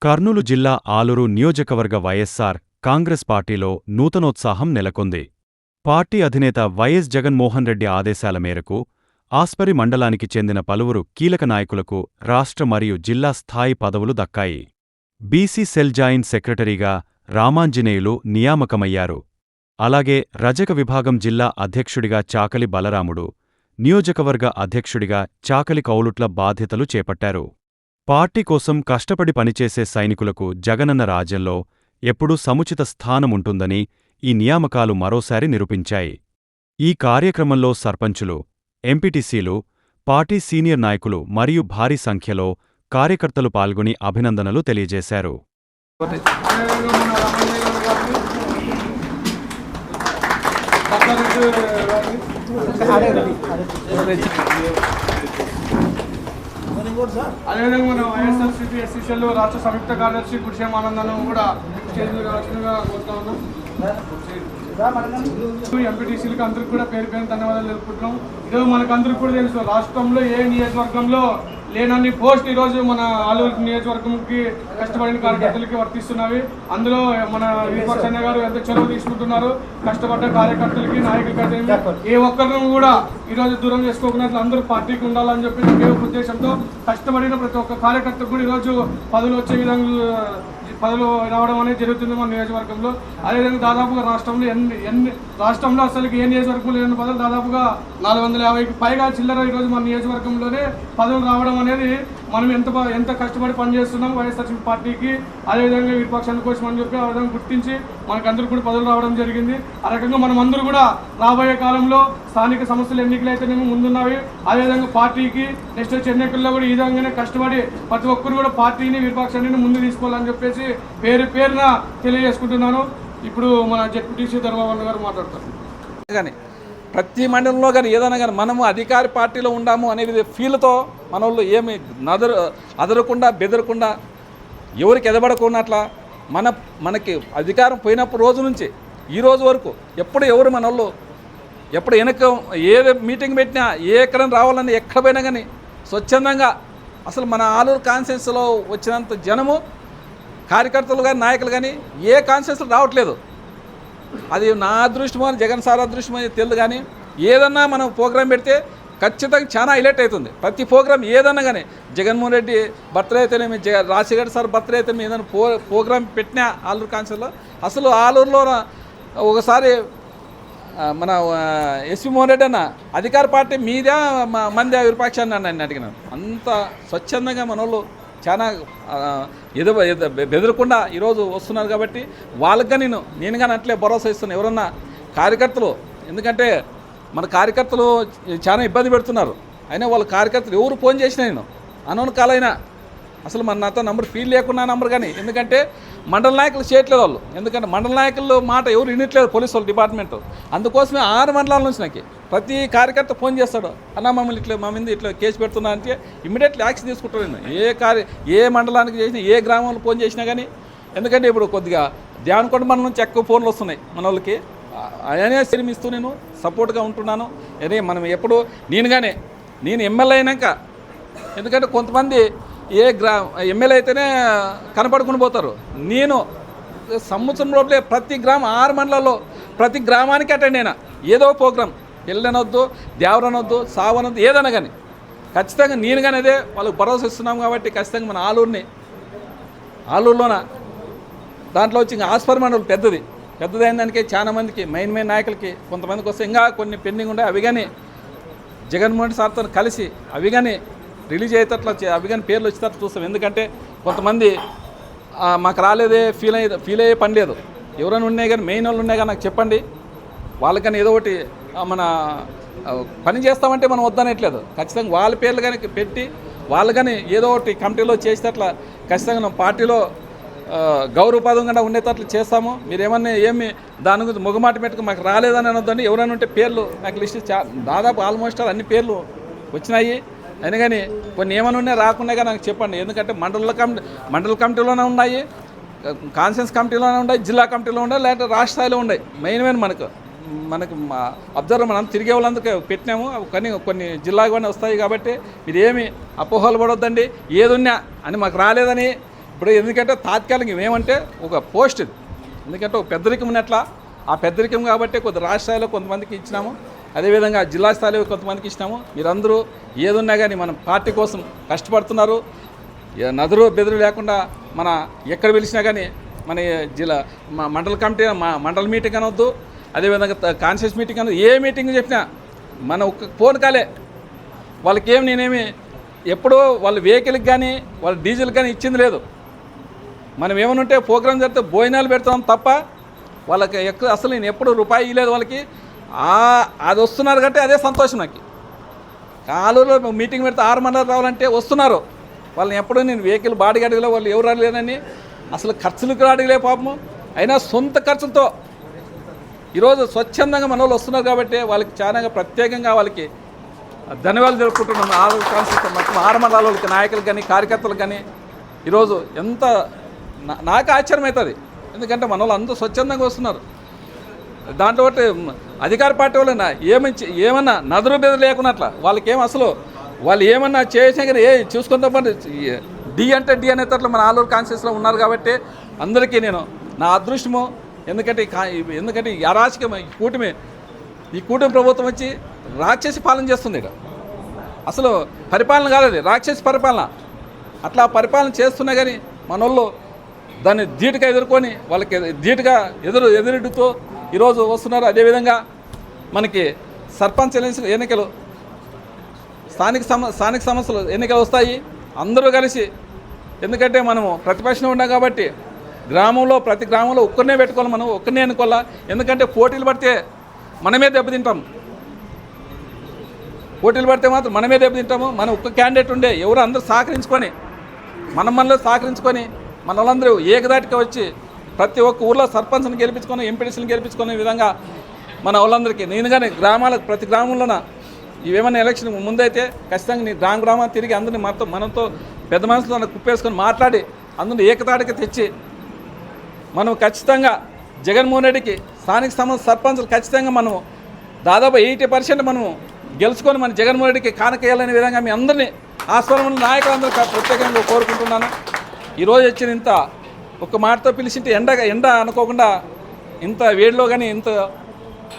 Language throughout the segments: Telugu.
కర్నూలు జిల్లా ఆలూరు నియోజకవర్గ వైఎస్సార్ కాంగ్రెస్ పార్టీలో నూతనోత్సాహం నెలకొంది. పార్టీ అధినేత వైఎస్ జగన్మోహన్ రెడ్డి ఆదేశాల మేరకు ఆస్పరి మండలానికి చెందిన పలువురు కీలక నాయకులకు రాష్ట్ర మరియు జిల్లా స్థాయి పదవులు దక్కాయి. బీసీ సెల్ జాయింట్ సెక్రటరీగా రామాంజనేయులు నియామకమయ్యారు. అలాగే రజక విభాగం జిల్లా అధ్యక్షుడిగా చాకలి బలరాముడు, నియోజకవర్గ అధ్యక్షుడిగా చాకలి కౌలుట్ల బాధ్యతలు చేపట్టారు. పార్టీ కోసం కష్టపడి పనిచేసే సైనికులకు జగనన్న రాజ్యంలో ఎప్పుడూ సముచిత స్థానముంటుందని ఈ నియామకాలు మరోసారి నిరూపించాయి. ఈ కార్యక్రమంలో సర్పంచులు, ఎంపీటీసీలు, పార్టీ సీనియర్ నాయకులు మరియు భారీ సంఖ్యలో కార్యకర్తలు పాల్గొని అభినందనలు తెలియజేశారు. అదేవిధంగా మన వైఎస్ఆర్సీపీ ఎస్సీసీఎల్ రాష్ట్ర సంయుక్త కార్యదర్శి గుడిశేమ ఆనందను కూడా చేతులుగా కోరుతా ఉన్నాం. ఎంపీటీసీలకు అందరికి కూడా పేరు ధన్యవాదాలు తెలుపుకుంటున్నాం. ఈరోజు మనకందరికి కూడా తెలుసు, రాష్ట్రంలో ఏ నియోజకవర్గంలో లేనన్ని పోస్ట్ ఈరోజు మన ఆలూరు నియోజకవర్గంకి కష్టపడిన కార్యకర్తలకి వర్తిస్తున్నవి. అందులో మన వీరపక్షన్న గారు ఎంత చొరవ తీసుకుంటున్నారు. కష్టపడ్డ కార్యకర్తలకి, నాయకులకి ఏ ఒక్కరిని కూడా ఈరోజు దూరం చేసుకోకున్నట్లు అందరూ పార్టీకి ఉండాలని చెప్పి ఒకే ఉద్దేశంతో కష్టపడిన ప్రతి ఒక్క కార్యకర్తకు కూడా ఈరోజు పదవులు వచ్చే విధంగా పదవులు రావడం అనేది జరుగుతుంది మన నియోజకవర్గంలో. అదేవిధంగా దాదాపుగా రాష్ట్రంలో అసలుకి ఏ నియోజకవర్గంలో లేని పదవులు దాదాపుగా 450కి పైగా చిల్లర ఈరోజు మన నియోజకవర్గంలోనే పదవులు రావడం అనేది మనం ఎంత కష్టపడి పనిచేస్తున్నాం వైఎస్ఆర్సీపీ పార్టీకి, అదేవిధంగా విపక్షాల కోసం అని చెప్పి ఆ విధంగా గుర్తించి మనకందరూ కూడా పదవులు రావడం జరిగింది. ఆ రకంగా మనం అందరూ కూడా రాబోయే కాలంలో స్థానిక సంస్థల ఎన్నికలు అయితేనేమో ముందున్నవి, అదేవిధంగా పార్టీకి నెక్స్ట్ వచ్చే ఎన్నికల్లో కూడా ఈ విధంగానే కష్టపడి ప్రతి ఒక్కరు కూడా పార్టీని విపక్షాన్ని ముందు తీసుకోవాలని చెప్పేసి పేరున తెలియజేసుకుంటున్నాను. ఇప్పుడు మన జెడ్పీటీసీ ధర్మవరణ గారు మాట్లాడతారు. కానీ ప్రతి మండలంలో కానీ ఏదైనా కానీ మనము అధికార పార్టీలో ఉండాము అనేది ఫీల్తో మన వాళ్ళు ఏమి అదరకుండా బెదరకుండా ఎవరికి ఎదబడకున్నట్లా మనకి అధికారం పోయినప్పుడు రోజు నుంచి ఈ రోజు వరకు ఎప్పుడు ఎవరు మన వాళ్ళు ఎప్పుడు వెనక ఏ మీటింగ్ పెట్టినా ఎక్కడ రావాలని ఎక్కడ పోయినా కానీ స్వచ్ఛందంగా అసలు మన ఆలూరు కాన్స్టిట్యున్సీలో వచ్చినంత జనము కార్యకర్తలు కానీ నాయకులు కానీ ఏ కాన్స్టిట్యున్సీలో రావట్లేదు. అది నా అదృష్టమో జగన్ సార్ అదృష్టమో తెలియదు. కానీ ఏదన్నా మనం ప్రోగ్రాం పెడితే ఖచ్చితంగా చాలా హైలైట్ అవుతుంది. ప్రతి ప్రోగ్రాం ఏదన్నా కానీ జగన్మోహన్ రెడ్డి బర్త్డే అయితేనేమి, రాజశేఖర్ సార్ బర్త్డే అయితే ఏదైనా ప్రోగ్రాం పెట్టినా ఆలూరు కాన్స్టిట్యున్సీలో అసలు ఆలూరులో ఒకసారి మన ఎస్వి మోహన్ రెడ్డి అన్న అధికార పార్టీ మీదే మంది విపక్షాన్ని నన్ను అడిగినాను. అంత స్వచ్ఛందంగా మన వాళ్ళు చాలా బెదరకుండా ఈరోజు వస్తున్నారు. కాబట్టి వాళ్ళకి నేను కానీ అట్లే భరోసా ఇస్తున్నాను. ఎవరన్నా కార్యకర్తలు, ఎందుకంటే మన కార్యకర్తలు చాలా ఇబ్బంది పెడుతున్నారు. అయినా వాళ్ళ కార్యకర్తలు ఎవరు ఫోన్ చేసినా నేను అనౌన్ కాల్ అయినా అసలు మన నాతో నంబర్ ఫీల్ లేకున్నా నంబర్ కానీ, ఎందుకంటే మండల నాయకులు చేయట్లేదు వాళ్ళు. ఎందుకంటే మండల నాయకులు మాట ఎవరు వినట్లేదు పోలీసు వాళ్ళు డిపార్ట్మెంట్. అందుకోసమే 6 మండలాల నుంచి నాకు ప్రతి కార్యకర్త ఫోన్ చేస్తాడు, అన్న మమ్మల్ని ఇట్లా మా మీద ఇట్లా కేసు పెడుతున్నా అంటే ఇమ్మీడియట్లీ యాక్షన్ తీసుకుంటాను నేను. ఏ మండలానికి చేసినా, ఏ గ్రామంలో ఫోన్ చేసినా కానీ. ఎందుకంటే ఇప్పుడు కొద్దిగా దేవనకొండ మండలం నుంచి ఎక్కువ ఫోన్లు వస్తున్నాయి మన వాళ్ళకి. అనే శ్రమిస్తూ నేను సపోర్ట్గా ఉంటున్నాను. అదే మనం ఎప్పుడు నేను ఎమ్మెల్యే అయినాక, ఎందుకంటే కొంతమంది ఎమ్మెల్యే అయితేనే కనపడుకుని పోతారు. నేను సంవత్సరం లోపలే ప్రతి గ్రామం 6 మండలాల్లో ప్రతి గ్రామానికి అటెండ్ అయినా. ఏదో ప్రోగ్రాం పెళ్ళనొద్దు, దేవరనొద్దు, సావనొద్దు, ఏదైనా కానీ ఖచ్చితంగా నేను కానీ అదే వాళ్ళకి భరోసా ఇస్తున్నాం. కాబట్టి ఖచ్చితంగా మన ఆలూరులోన దాంట్లో వచ్చి ఇంకా ఆస్పర్ మండలం పెద్దదైన దానికి చాలా మందికి మెయిన్ నాయకులకి కొంతమందికి వస్తే ఇంకా కొన్ని పెండింగ్ ఉండే అవి కానీ జగన్మోహన్ సార్తో కలిసి అవి కానీ రిలీజ్ అయ్యేటట్లా అవి కానీ పేర్లు వచ్చేటట్టు చూస్తాం. ఎందుకంటే కొంతమంది మాకు రాలేదే ఫీల్ అయ్యే పని లేదు. ఎవరైనా ఉన్నాయి కానీ మెయిన్ వాళ్ళు ఉన్నాయి కానీ నాకు చెప్పండి, వాళ్ళకని ఏదో ఒకటి మన పని చేస్తామంటే మనం వద్దనట్లేదు. ఖచ్చితంగా వాళ్ళ పేర్లు కానీ పెట్టి వాళ్ళు కానీ ఏదో ఒకటి కమిటీలో చేసేటట్లా ఖచ్చితంగా మనం పార్టీలో గౌరవపదంగా ఉండేటట్లు చేస్తాము. మీరేమన్నా దాని గురించి మొగమాట పెట్టుకు మాకు రాలేదని అనొద్దండి. ఎవరైనా ఉంటే పేర్లు నాకు లిస్ట్ దాదాపు ఆల్మోస్ట్ అన్ని పేర్లు వచ్చినాయి. అయినా కానీ కొన్ని ఏమైనా ఉన్నాయి రాకుండా కానీ నాకు చెప్పండి. ఎందుకంటే మండల కమిటీలోనే ఉన్నాయి, కాన్ఫరెన్స్ కమిటీలోనే ఉన్నాయి, జిల్లా కమిటీలో ఉన్నాయి, లేకపోతే రాష్ట్ర స్థాయిలో ఉన్నాయి. మెయిన్ మనకు అబ్జర్వర్ మనం తిరిగే వాళ్ళందుకే పెట్టినాము. కానీ కొన్ని జిల్లాకు వస్తాయి. కాబట్టి మీరు ఏమి అపోహలు పడొద్దండి. ఏదున్నా అని మాకు రాలేదని ఇప్పుడు ఎందుకంటే తాత్కాలికం ఏమంటే ఒక పోస్ట్ ఇది, ఎందుకంటే ఒక పెద్దరికం ఉన్నట్ల ఆ పెద్దరికం కాబట్టి కొద్ది రాష్ట్ర స్థాయిలో కొంతమందికి ఇచ్చినాము, అదేవిధంగా జిల్లా స్థాయిలో కొంతమందికి ఇచ్చినాము. మీరందరూ ఏదున్నా కానీ మన పార్టీ కోసం కష్టపడుతున్నారు. నదురు బెదురు లేకుండా మన ఎక్కడ పిలిచినా కానీ మన జిల్లా మండల కమిటీ మండల మీటింగ్ అనవద్దు, అదేవిధంగా కాన్షియస్ మీటింగ్ అనవద్దు, ఏ మీటింగ్ చెప్పినా మన ఒక్క ఫోన్ కాలే. వాళ్ళకి నేనేమి ఎప్పుడూ వాళ్ళ వెహికల్కి కానీ వాళ్ళ డీజిల్కి కానీ ఇచ్చింది లేదు. మనం ఏమైనా ఉంటే ప్రోగ్రాం జరిగితే భోజనాలు పెడతాం తప్ప వాళ్ళకి అసలు నేను ఎప్పుడు రూపాయి ఇవ్వలేదు వాళ్ళకి. అది వస్తున్నారు కంటే అదే సంతోషం నాకు. ఆలూరులో మీటింగ్ పెడితే 6 మండలాలు రావాలంటే వస్తున్నారు. వాళ్ళని ఎప్పుడూ నేను వెహికల్ బాడీ అడిగలే, వాళ్ళు ఎవరు అడగలేనని అసలు ఖర్చులకు అడగలే పాపము. అయినా సొంత ఖర్చులతో ఈరోజు స్వచ్ఛందంగా మన వాళ్ళు వస్తున్నారు కాబట్టి వాళ్ళకి చాలా ప్రత్యేకంగా వాళ్ళకి ధన్యవాదాలు జరుపుకుంటున్నాం. ఆలూరు కాన్స్టిట్యూషన్ మొత్తం 6 మండలాల వాళ్ళకి నాయకులకు కానీ కార్యకర్తలకు కానీ ఈరోజు ఎంత నాకు ఆశ్చర్యం అవుతుంది. ఎందుకంటే మన వాళ్ళు అందరూ స్వచ్ఛందంగా వస్తున్నారు. దాంట్లో అధికార పార్టీ వాళ్ళైనా ఏమన్నా నదురు బెదురు లేకున్నట్ల వాళ్ళకేం అసలు వాళ్ళు ఏమన్నా చేసినా కానీ చూసుకుంటాం. డి అంటే డి అనేటట్లు మన ఆలూరు కాన్స్టిట్యూన్సీలో ఉన్నారు కాబట్టి అందరికీ నేను నా అదృష్టము. ఎందుకంటే ఈ అరాచకం ఈ కూటమి ప్రభుత్వం వచ్చి రాక్షసి పాలన చేస్తుంది. ఇక్కడ అసలు పరిపాలన కాలేదు, రాక్షసి పరిపాలన. అట్లా పరిపాలన చేస్తున్నా కానీ మన వాళ్ళు దాన్ని ధీటుగా ఎదుర్కొని వాళ్ళకి ధీటుగా ఎదురెడ్డుతో ఈరోజు వస్తున్నారు. అదేవిధంగా మనకి సర్పంచ్ ఎన్నికలు స్థానిక సంస్థలు ఎన్నికలు వస్తాయి. అందరూ కలిసి, ఎందుకంటే మనము ప్రతిపక్షంలో ఉన్నాం కాబట్టి ప్రతి గ్రామంలో ఒక్కరినే పెట్టుకోవాలి, మనం ఒక్కరినే ఎన్నుకోవాలా. ఎందుకంటే పోటీలు పడితే మనమే దెబ్బతింటాం. పోటీలు పడితే మాత్రం మనమే దెబ్బతింటాము. మన ఒక్క క్యాండిడేట్ ఉండే ఎవరు అందరూ సహకరించుకొని మనలో సహకరించుకొని మన వాళ్ళందరూ ఏకదాటిగా వచ్చి ప్రతి ఒక్క ఊర్లో సర్పంచ్ని గెలిపించుకొని ఎంపీటీసీని గెలిపించుకునే విధంగా మన వాళ్ళందరికీ నేను కానీ ప్రతి గ్రామంలోన ఇవేమన్నా ఎలక్షన్ ముందైతే ఖచ్చితంగా నీ గ్రామాన్ని తిరిగి అందరినీ మనతో పెద్ద మనుషులతో కుప్పేసుకొని మాట్లాడి అందరినీ ఏకతాటికి తెచ్చి మనం ఖచ్చితంగా జగన్మోహన్ రెడ్డికి స్థానిక సంస్థ సర్పంచులు ఖచ్చితంగా మనము దాదాపు 80% మనము గెలుచుకొని మన జగన్మోహన్ రెడ్డికి కానకేయాలనే విధంగా మీ అందరినీ ఆశ్రమంలో నాయకులందరూ ప్రత్యేకంగా కోరుకుంటున్నాను. ఈరోజు వచ్చిన ఇంత ఒక మాటతో పిలిచింటే ఎండ అనుకోకుండా ఇంత వేడిలో కానీ ఇంత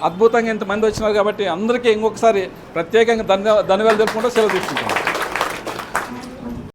అద్భుతంగా ఇంతమంది వచ్చినారు కాబట్టి అందరికీ ఇంకొకసారి ప్రత్యేకంగా ధన్యవాదాలు తెలుపుకుంటూ సెలవు తీసుకుంటాం.